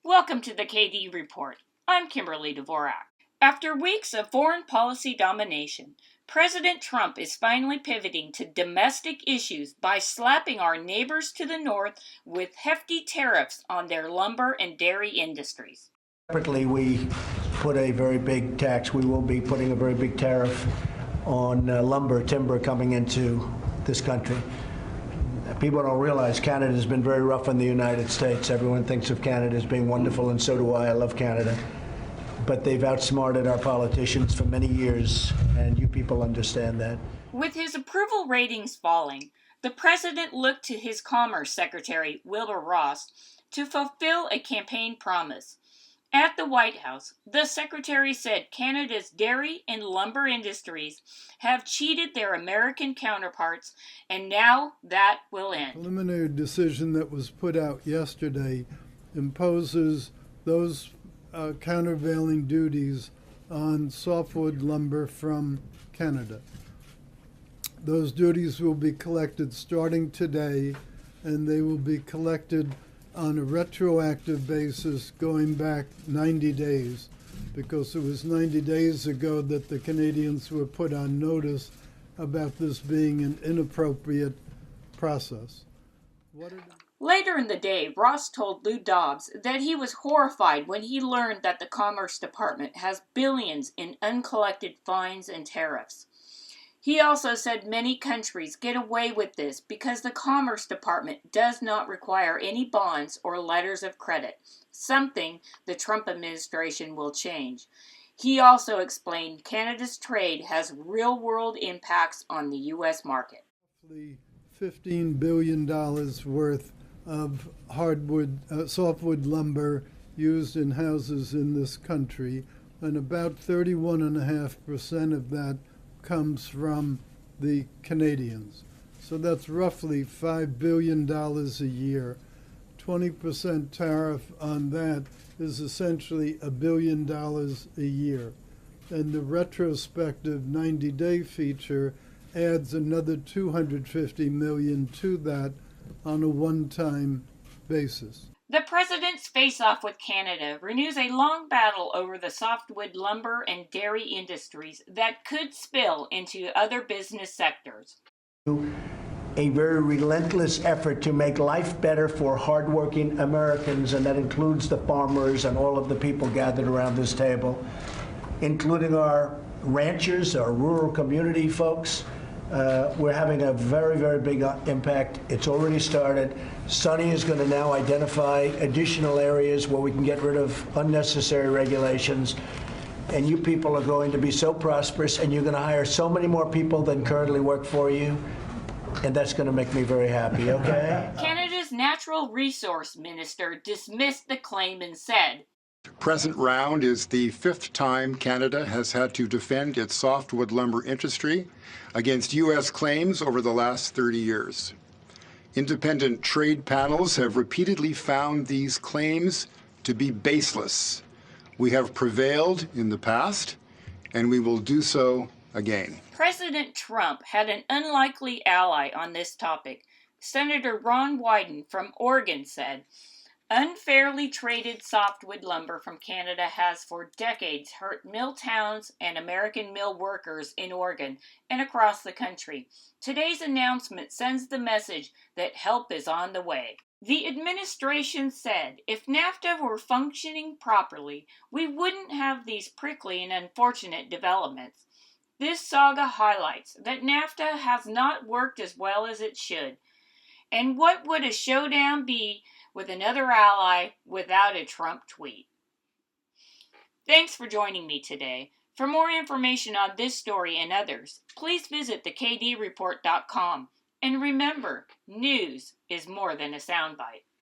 Welcome to the KD Report. I'm Kimberly Dvorak. After weeks of foreign policy domination, President Trump is finally pivoting to domestic issues by slapping our neighbors to the north with hefty tariffs on their lumber and dairy industries. Separately, we put a very big tax. We will be putting a very big tariff on lumber, timber coming into this country. People don't realize Canada has been very rough on the United States. Everyone thinks of Canada as being wonderful, and so do I. I love Canada. But they've outsmarted our politicians for many years, and you people understand that. With his approval ratings falling, the president looked to his Commerce Secretary, Wilbur Ross, to fulfill a campaign promise. At the White House, the secretary said Canada's dairy and lumber industries have cheated their American counterparts, and now that will end. The preliminary decision that was put out yesterday imposes those countervailing duties on softwood lumber from Canada. Those duties will be collected starting today, and they will be collected on a retroactive basis going back 90 days, because it was 90 days ago that the Canadians were put on notice about this being an inappropriate process. Later in the day, Ross told Lou Dobbs that he was horrified when he learned that the Commerce Department has billions in uncollected fines and tariffs. He also said many countries get away with this because the Commerce Department does not require any bonds or letters of credit, something the Trump administration will change. He also explained Canada's trade has real-world impacts on the U.S. market. Roughly $15 billion worth of softwood lumber used in houses in this country, and about 31.5% of that comes from the Canadians. So that's roughly $5 billion a year. 20% tariff on that is essentially $1 billion a year. And the retrospective 90-day feature adds another $250 million to that on a one-time basis. The president's face-off with Canada renews a long battle over the softwood lumber and dairy industries that could spill into other business sectors. A very relentless effort to make life better for hardworking Americans, and that includes the farmers and all of the people gathered around this table, including our ranchers, our rural community folks. We're having a very, very big impact. It's already started. Sonny is going to now identify additional areas where we can get rid of unnecessary regulations. And you people are going to be so prosperous, and you're going to hire so many more people than currently work for you. And that's going to make me very happy, okay? Canada's Natural Resource Minister dismissed the claim and said, Present round is the fifth time Canada has had to defend its softwood lumber industry against U.S. claims over the last 30 years. Independent trade panels have repeatedly found these claims to be baseless. We have prevailed in the past, and we will do so again. President Trump had an unlikely ally on this topic. Senator Ron Wyden from Oregon said, unfairly traded softwood lumber from Canada has for decades hurt mill towns and American mill workers in Oregon and across the country. Today's announcement sends the message that help is on the way. The administration said if NAFTA were functioning properly, we wouldn't have these prickly and unfortunate developments. This saga highlights that NAFTA has not worked as well as it should. And what would a showdown be with another ally without a Trump tweet? Thanks for joining me today. For more information on this story and others, please visit thekdreport.com. And remember, news is more than a soundbite.